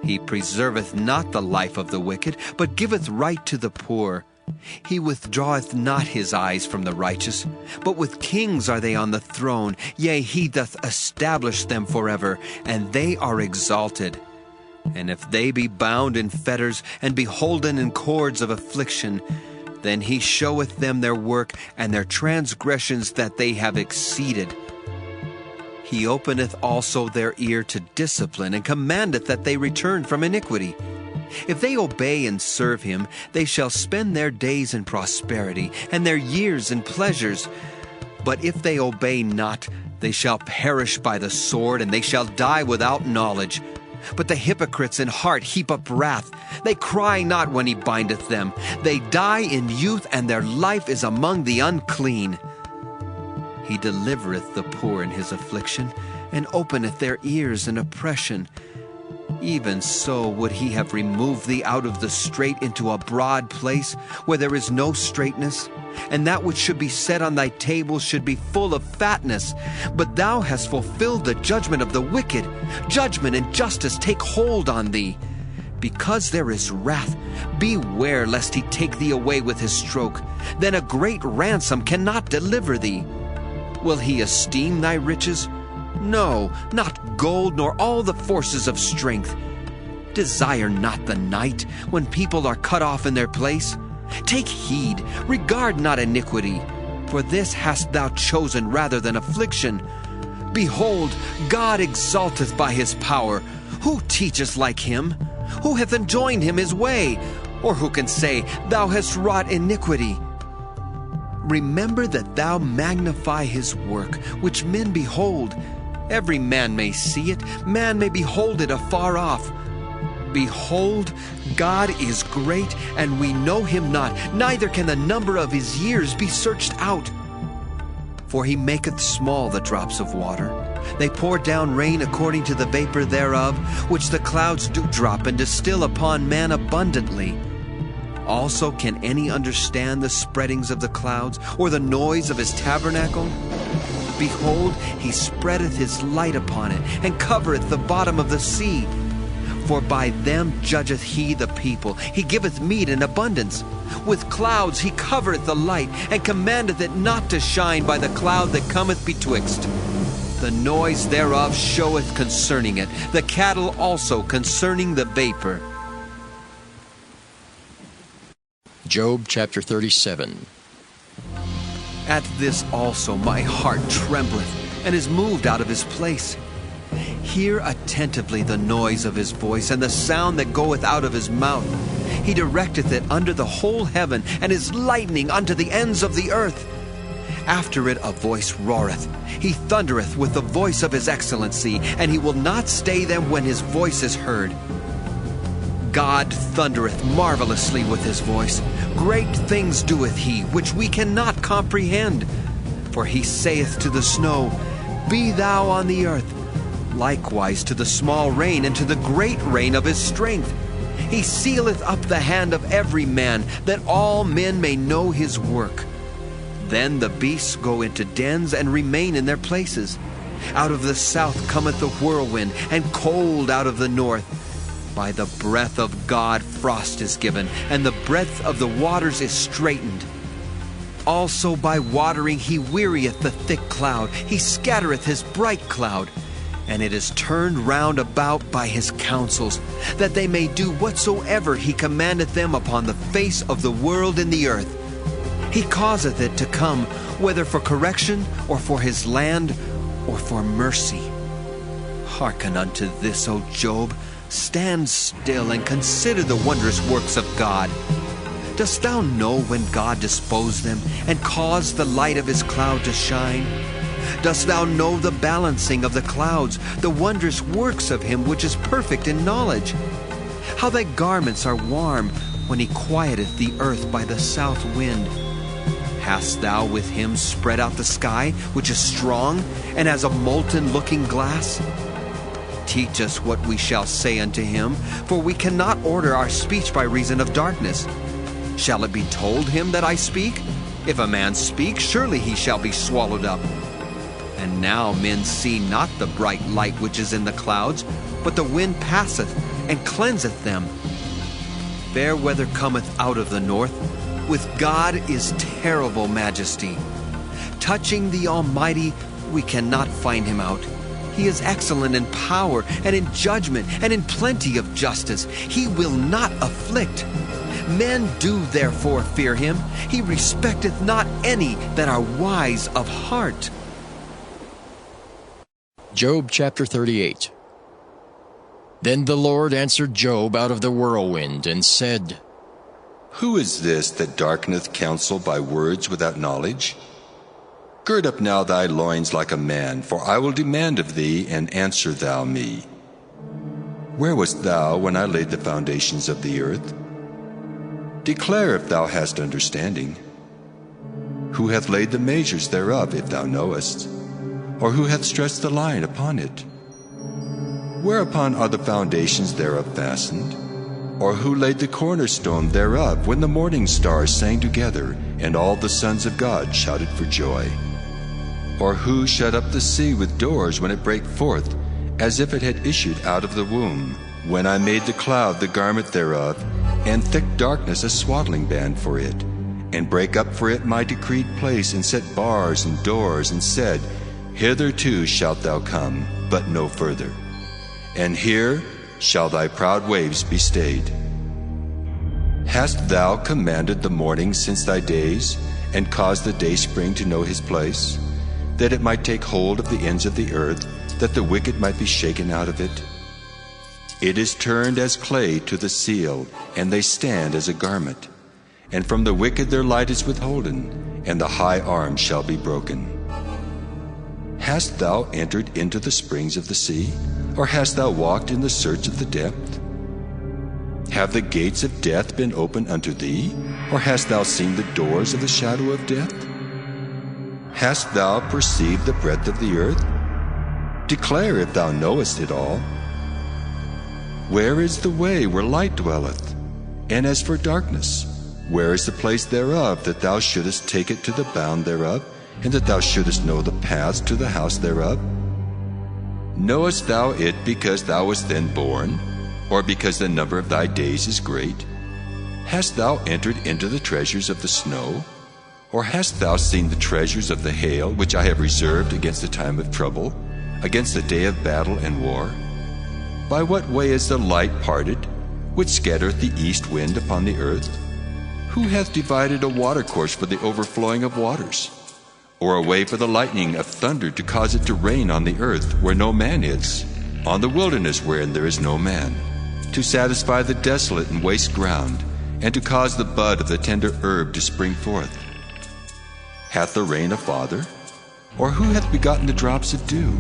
[SPEAKER 5] He preserveth not the life of the wicked, but giveth right to the poor. He withdraweth not his eyes from the righteous, but with kings are they on the throne. Yea, he doth establish them forever, and they are exalted. And if they be bound in fetters, and beholden in cords of affliction, then he showeth them their work, and their transgressions that they have exceeded. He openeth also their ear to discipline, and commandeth that they return from iniquity. If they obey and serve him, they shall spend their days in prosperity, and their years in pleasures. But if they obey not, they shall perish by the sword, and they shall die without knowledge. But the hypocrites in heart heap up wrath. They cry not when he bindeth them. They die in youth, and their life is among the unclean. He delivereth the poor in his affliction, and openeth their ears in oppression. Even so would he have removed thee out of the strait into a broad place, where there is no straightness, and that which should be set on thy table should be full of fatness. But thou hast fulfilled the judgment of the wicked. Judgment and justice take hold on thee. Because there is wrath, beware lest he take thee away with his stroke. Then a great ransom cannot deliver thee. Will he esteem thy riches? No, not gold, nor all the forces of strength. Desire not the night, when people are cut off in their place. Take heed, regard not iniquity, for this hast thou chosen rather than affliction. Behold, God exalteth by his power. Who teacheth like him? Who hath enjoined him his way? Or who can say, Thou hast wrought iniquity? Remember that thou magnify his work, which men behold. Every man may see it, man may behold it afar off. Behold, God is great, and we know him not, neither can the number of his years be searched out. For he maketh small the drops of water. They pour down rain according to the vapor thereof, which the clouds do drop and distill upon man abundantly. Also can any understand the spreadings of the clouds, or the noise of his tabernacle? Behold, he spreadeth his light upon it, and covereth the bottom of the sea. For by them judgeth he the people. He giveth meat in abundance. With clouds he covereth the light, and commandeth it not to shine by the cloud that cometh betwixt. The noise thereof showeth concerning it, the cattle also concerning the vapor.
[SPEAKER 1] Job chapter 37.
[SPEAKER 5] At this also my heart trembleth, and is moved out of his place. Hear attentively the noise of his voice, and the sound that goeth out of his mouth. He directeth it under the whole heaven, and his lightning unto the ends of the earth. After it a voice roareth. He thundereth with the voice of his excellency, and he will not stay them when his voice is heard. God thundereth marvelously with his voice. Great things doeth he, which we cannot comprehend. For he saith to the snow, Be thou on the earth. Likewise to the small rain, and to the great rain of his strength. He sealeth up the hand of every man, that all men may know his work. Then the beasts go into dens, and remain in their places. Out of the south cometh the whirlwind, and cold out of the north. By the breath of God frost is given, and the breadth of the waters is straitened. Also by watering he wearieth the thick cloud. He scattereth his bright cloud. and it is turned round about by his counsels, that they may do whatsoever he commandeth them upon the face of the world in the earth. He causeth it to come, whether for correction, or for his land, or for mercy. Hearken unto this, O Job. Stand still and consider the wondrous works of God. Dost thou know when God disposed them, and caused the light of his cloud to shine? Dost thou know the balancing of the clouds, the wondrous works of him which is perfect in knowledge? How thy garments are warm, when he quieteth the earth by the south wind. Hast thou with him spread out the sky, which is strong, and as a molten looking glass? Teach us what we shall say unto him, for we cannot order our speech by reason of darkness. Shall it be told him that I speak? If a man speak, surely he shall be swallowed up. And now men see not the bright light which is in the clouds, but the wind passeth and cleanseth them. Fair weather cometh out of the north. With God is terrible majesty. Touching the Almighty, we cannot find him out. He is excellent in power and in judgment and in plenty of justice. He will not afflict. Men do therefore fear him. He respecteth not any that are wise of heart.
[SPEAKER 1] Job chapter 38. Then the Lord answered Job out of the whirlwind, and said,
[SPEAKER 6] Who is this that darkeneth counsel by words without knowledge? Gird up now thy loins like a man, for I will demand of thee, and answer thou me. Where wast thou when I laid the foundations of the earth? Declare if thou hast understanding. Who hath laid the measures thereof, if thou knowest? Or who hath stretched the line upon it? Whereupon are the foundations thereof fastened? Or who laid the cornerstone thereof, when the morning stars sang together, and all the sons of God shouted for joy? Or who shut up the sea with doors when it brake forth, as if it had issued out of the womb? When I made the cloud the garment thereof, and thick darkness a swaddling band for it, and brake up for it my decreed place, and set bars and doors, and said, Hitherto shalt thou come, but no further. And here shall thy proud waves be stayed. Hast thou commanded the morning since thy days, and caused the dayspring to know his place, that it might take hold of the ends of the earth, that the wicked might be shaken out of it? It is turned as clay to the seal, and they stand as a garment. And from the wicked their light is withholden, and the high arm shall be broken. Hast thou entered into the springs of the sea, or hast thou walked in the search of the depth? Have the gates of death been opened unto thee, or hast thou seen the doors of the shadow of death? Hast thou perceived the breadth of the earth? Declare if thou knowest it all. Where is the way where light dwelleth? And as for darkness, where is the place thereof, that thou shouldest take it to the bound thereof, and that thou shouldest know the paths to the house thereof? Knowest thou it because thou wast then born, or because the number of thy days is great? Hast thou entered into the treasures of the snow? Or hast thou seen the treasures of the hail, which I have reserved against the time of trouble, against the day of battle and war? By what way is the light parted, which scattereth the east wind upon the earth? Who hath divided a watercourse for the overflowing of waters? Or a way for the lightning of thunder to cause it to rain on the earth where no man is, on the wilderness wherein there is no man, to satisfy the desolate and waste ground, and to cause the bud of the tender herb to spring forth? Hath the rain a father? Or who hath begotten the drops of dew?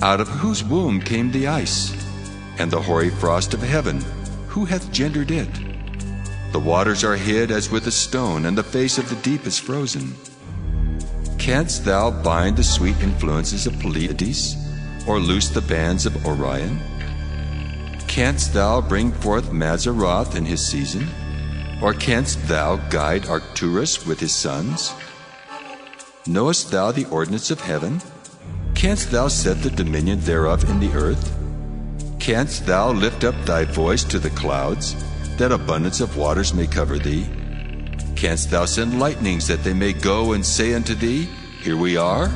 [SPEAKER 6] Out of whose womb came the ice? And the hoary frost of heaven, who hath gendered it? The waters are hid as with a stone, and the face of the deep is frozen. Canst thou bind the sweet influences of Pleiades, or loose the bands of Orion? Canst thou bring forth Mazzaroth in his season? Or canst thou guide Arcturus with his sons? Knowest thou the ordinance of heaven? Canst thou set the dominion thereof in the earth? Canst thou lift up thy voice to the clouds, that abundance of waters may cover thee? Canst thou send lightnings, that they may go and say unto thee, Here we are?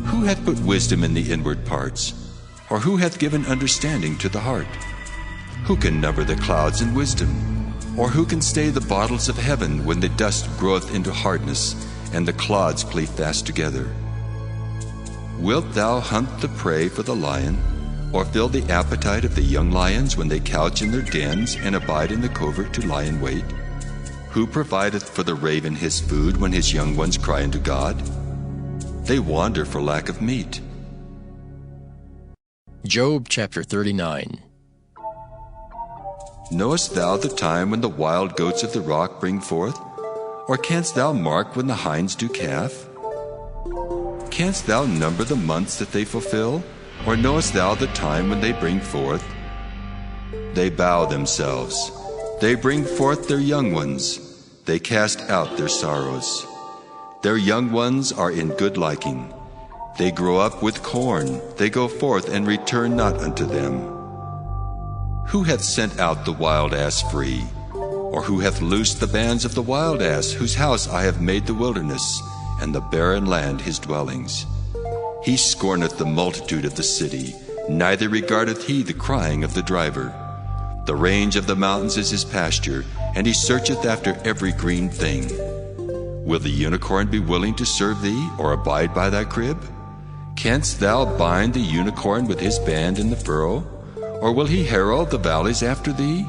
[SPEAKER 6] Who hath put wisdom in the inward parts? Or who hath given understanding to the heart? Who can number the clouds in wisdom? Or who can stay the bottles of heaven when the dust groweth into hardness, and the clods cleave fast together? Wilt thou hunt the prey for the lion, or fill the appetite of the young lions when they couch in their dens and abide in the covert to lie in wait? Who provideth for the raven his food when his young ones cry unto God? They wander for lack of meat.
[SPEAKER 1] Job chapter 39.
[SPEAKER 6] Knowest thou the time when the wild goats of the rock bring forth? Or canst thou mark when the hinds do calf? Canst thou number the months that they fulfill? Or knowest thou the time when they bring forth? They bow themselves. They bring forth their young ones. They cast out their sorrows. Their young ones are in good liking. They grow up with corn. They go forth and return not unto them. Who hath sent out the wild ass free? Or who hath loosed the bands of the wild ass, whose house I have made the wilderness, and the barren land his dwellings? He scorneth the multitude of the city, neither regardeth he the crying of the driver. The range of the mountains is his pasture, and he searcheth after every green thing. Will the unicorn be willing to serve thee, or abide by thy crib? Canst thou bind the unicorn with his band in the furrow? Or will he herald the valleys after thee?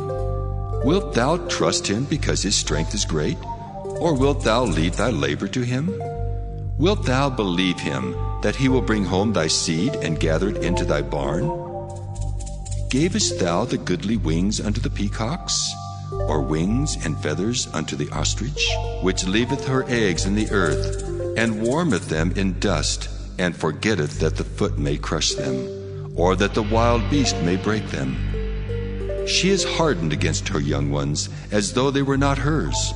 [SPEAKER 6] Wilt thou trust him because his strength is great? Or wilt thou leave thy labor to him? Wilt thou believe him, that he will bring home thy seed and gather it into thy barn? Gavest thou the goodly wings unto the peacocks? Or wings and feathers unto the ostrich, which leaveth her eggs in the earth, and warmeth them in dust, and forgetteth that the foot may crush them, or that the wild beast may break them? She is hardened against her young ones, as though they were not hers.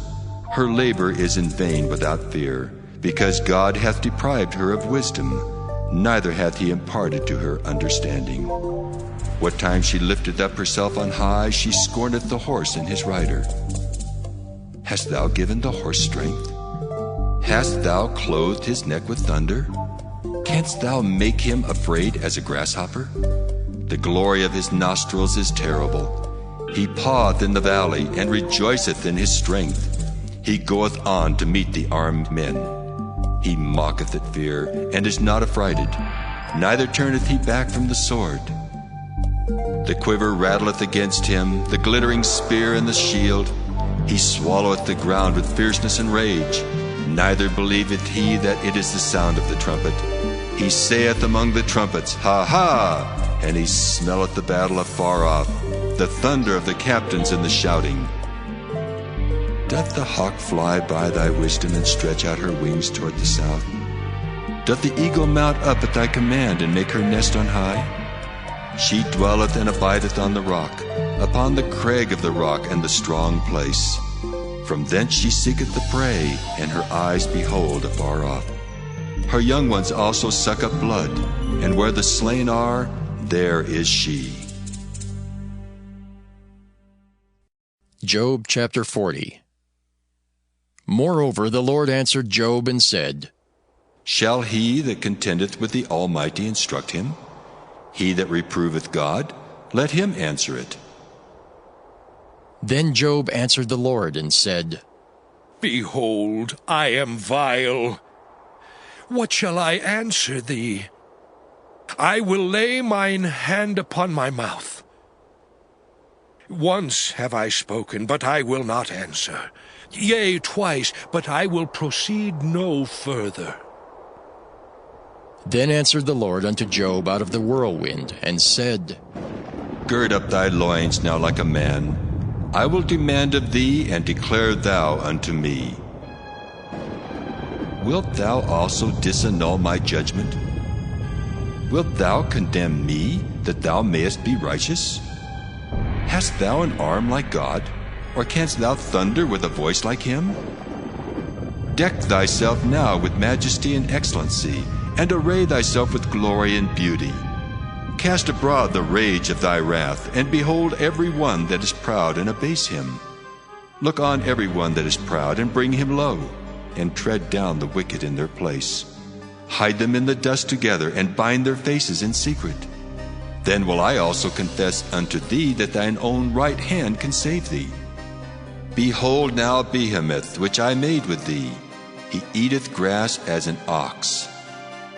[SPEAKER 6] Her labor is in vain without fear, because God hath deprived her of wisdom, neither hath he imparted to her understanding. What time she lifteth up herself on high, she scorneth the horse and his rider. Hast thou given the horse strength? Hast thou clothed his neck with thunder? Canst thou make him afraid as a grasshopper? The glory of his nostrils is terrible. He paweth in the valley, and rejoiceth in his strength. He goeth on to meet the armed men. He mocketh at fear, and is not affrighted, neither turneth he back from the sword. The quiver rattleth against him, the glittering spear and the shield. He swalloweth the ground with fierceness and rage, neither believeth he that it is the sound of the trumpet. He saith among the trumpets, Ha ha! And he smelleth the battle afar off, the thunder of the captains and the shouting. Doth the hawk fly by thy wisdom, and stretch out her wings toward the south? Doth the eagle mount up at thy command, and make her nest on high? She dwelleth and abideth on the rock, upon the crag of the rock and the strong place. From thence she seeketh the prey, and her eyes behold afar off. Her young ones also suck up blood, and where the slain are, there is she.
[SPEAKER 1] Job chapter 40. Moreover, the Lord answered Job and said,
[SPEAKER 6] Shall he that contendeth with the Almighty instruct him? He that reproveth God, let him answer it.
[SPEAKER 1] Then Job answered the Lord and said,
[SPEAKER 3] Behold, I am vile. What shall I answer thee? I will lay mine hand upon my mouth. Once have I spoken, but I will not answer. Yea, twice, but I will proceed no further.
[SPEAKER 1] Then answered the Lord unto Job out of the whirlwind, and said,
[SPEAKER 6] Gird up thy loins now like a man. I will demand of thee, and declare thou unto me. Wilt thou also disannul my judgment? Wilt thou condemn me, that thou mayest be righteous? Hast thou an arm like God, or canst thou thunder with a voice like him? Deck thyself now with majesty and excellency, and array thyself with glory and beauty. Cast abroad the rage of thy wrath, and behold every one that is proud, and abase him. Look on every one that is proud, and bring him low, and tread down the wicked in their place. Hide them in the dust together, and bind their faces in secret. Then will I also confess unto thee that thine own right hand can save thee. Behold now Behemoth, which I made with thee. He eateth grass as an ox.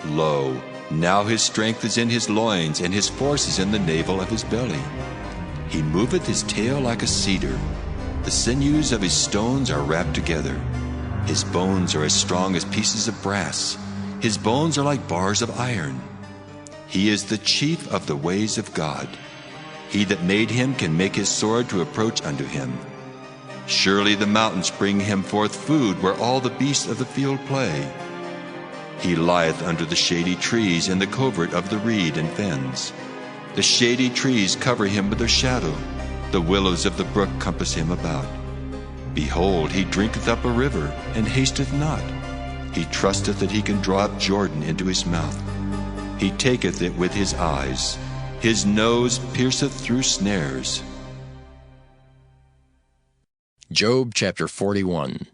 [SPEAKER 6] Lo, now his strength is in his loins, and his force is in the navel of his belly. He moveth his tail like a cedar. The sinews of his stones are wrapped together. His bones are as strong as pieces of brass. His bones are like bars of iron. He is the chief of the ways of God. He that made him can make his sword to approach unto him. Surely the mountains bring him forth food, where all the beasts of the field play. He lieth under the shady trees in the covert of the reed and fens. The shady trees cover him with their shadow. The willows of the brook compass him about. Behold, he drinketh up a river, and hasteth not. He trusteth that he can draw up Jordan into his mouth. He taketh it with his eyes. His nose pierceth through snares.
[SPEAKER 1] Job chapter 41.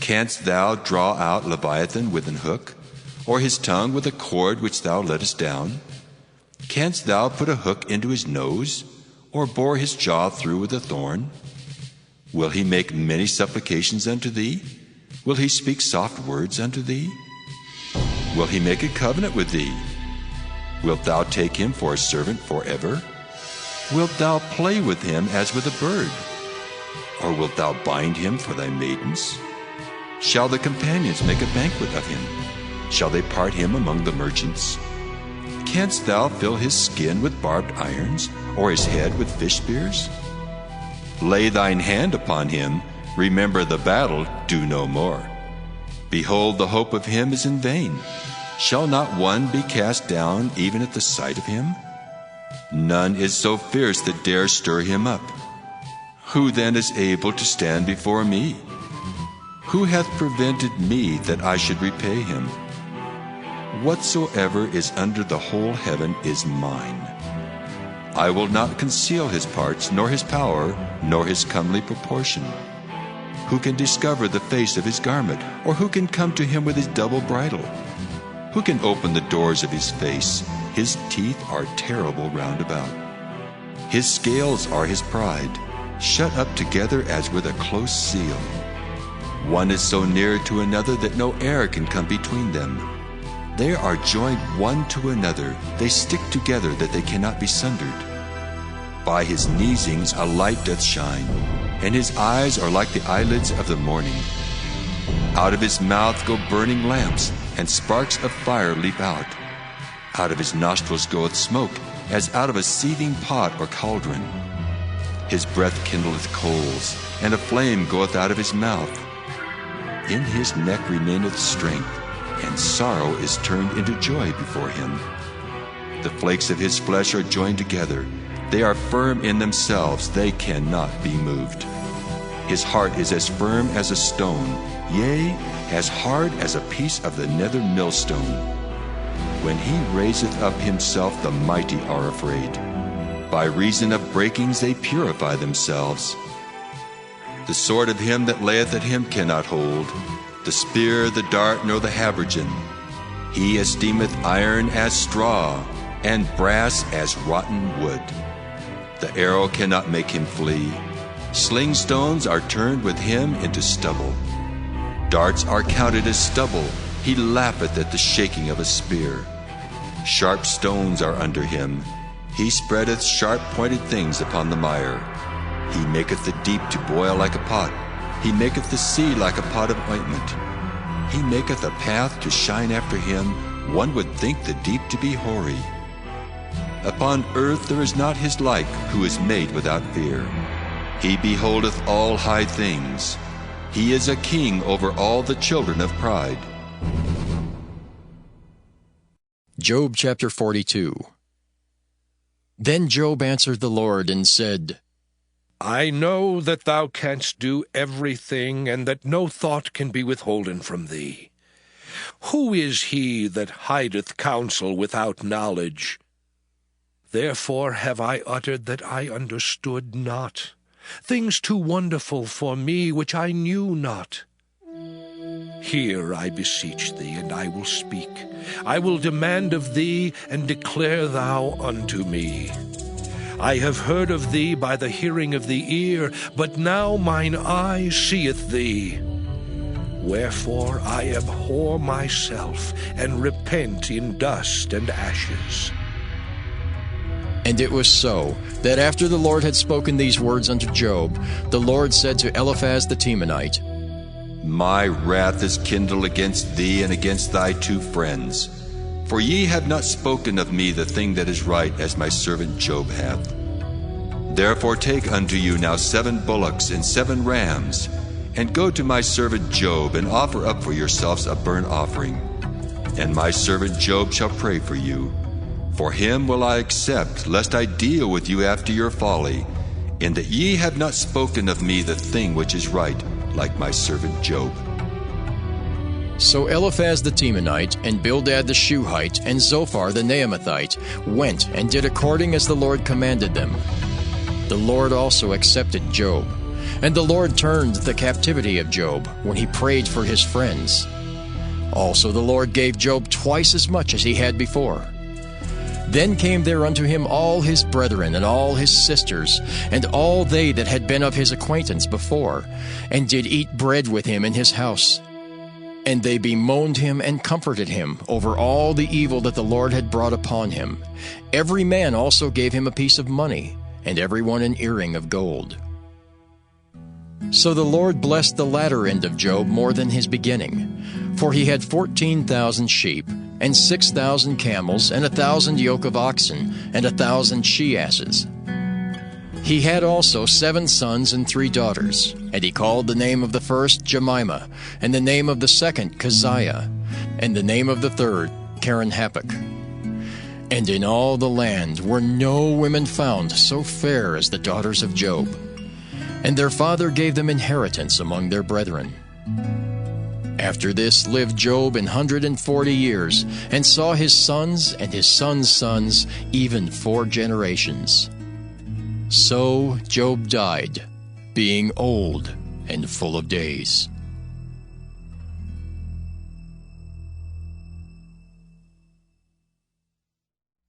[SPEAKER 6] Canst thou draw out Leviathan with an hook, or his tongue with a cord which thou lettest down? Canst thou put a hook into his nose, or bore his jaw through with a thorn? Will he make many supplications unto thee? Will he speak soft words unto thee? Will he make a covenant with thee? Wilt thou take him for a servant forever? Wilt thou play with him as with a bird? Or wilt thou bind him for thy maidens? Shall the companions make a banquet of him? Shall they part him among the merchants? Canst thou fill his skin with barbed irons, or his head with fish spears? Lay thine hand upon him, remember the battle, do no more. Behold, the hope of him is in vain. Shall not one be cast down even at the sight of him? None is so fierce that dare stir him up. Who then is able to stand before me? Who hath prevented me that I should repay him? Whatsoever is under the whole heaven is mine. I will not conceal his parts, nor his power, nor his comely proportion. Who can discover the face of his garment, or who can come to him with his double bridle? Who can open the doors of his face? His teeth are terrible round about. His scales are his pride, shut up together as with a close seal. One is so near to another that no air can come between them. They are joined one to another. They stick together that they cannot be sundered. By his neesings a light doth shine, and his eyes are like the eyelids of the morning. Out of his mouth go burning lamps, and sparks of fire leap out. Out of his nostrils goeth smoke, as out of a seething pot or cauldron. His breath kindleth coals, and a flame goeth out of his mouth. In his neck remaineth strength, and sorrow is turned into joy before him. The flakes of his flesh are joined together. They are firm in themselves, they cannot be moved. His heart is as firm as a stone, yea, as hard as a piece of the nether millstone. When he raiseth up himself, the mighty are afraid. By reason of breakings they purify themselves. The sword of him that layeth at him cannot hold, the spear, the dart, nor the habergeon. He esteemeth iron as straw, and brass as rotten wood. The arrow cannot make him flee. Sling stones are turned with him into stubble. Darts are counted as stubble. He laugheth at the shaking of a spear. Sharp stones are under him. He spreadeth sharp-pointed things upon the mire. He maketh the deep to boil like a pot. He maketh the sea like a pot of ointment. He maketh a path to shine after him. One would think the deep to be hoary. Upon earth there is not his like, who is made without fear. He beholdeth all high things. He is a king over all the children of pride.
[SPEAKER 1] Job chapter 42. Then Job answered the Lord and said,
[SPEAKER 3] I know that thou canst do everything, and that no thought can be withholden from thee. Who is he that hideth counsel without knowledge? Therefore have I uttered that I understood not, things too wonderful for me which I knew not. Hear, I beseech thee, and I will speak. I will demand of thee, and declare thou unto me. I have heard of thee by the hearing of the ear, but now mine eye seeth thee. Wherefore I abhor myself, and repent in dust and ashes.
[SPEAKER 1] And it was so, that after the Lord had spoken these words unto Job, the Lord said to Eliphaz the Temanite,
[SPEAKER 6] My wrath is kindled against thee and against thy 2 friends. For ye have not spoken of me the thing that is right, as my servant Job hath. Therefore take unto you now 7 bullocks and 7 rams, and go to my servant Job, and offer up for yourselves a burnt offering. And my servant Job shall pray for you. For him will I accept, lest I deal with you after your folly, in that ye have not spoken of me the thing which is right, like my servant Job.
[SPEAKER 1] So Eliphaz the Temanite, and Bildad the Shuhite, and Zophar the Naamathite went and did according as the Lord commanded them. The Lord also accepted Job, and the Lord turned the captivity of Job when he prayed for his friends. Also the Lord gave Job twice as much as he had before. Then came there unto him all his brethren, and all his sisters, and all they that had been of his acquaintance before, and did eat bread with him in his house. And they bemoaned him and comforted him over all the evil that the Lord had brought upon him. Every man also gave him a piece of money, and every one an earring of gold. So the Lord blessed the latter end of Job more than his beginning, for he had 14,000 sheep, and 6,000 camels, and 1,000 yoke of oxen, and 1,000 she-asses. He had also 7 sons and 3 daughters, and he called the name of the first Jemimah, and the name of the second Keziah, and the name of the third Keren-Happuch. And in all the land were no women found so fair as the daughters of Job. And their father gave them inheritance among their brethren. After this lived Job 140 years, and saw his sons and his sons' sons, even 4 generations. So Job died, being old and full of days.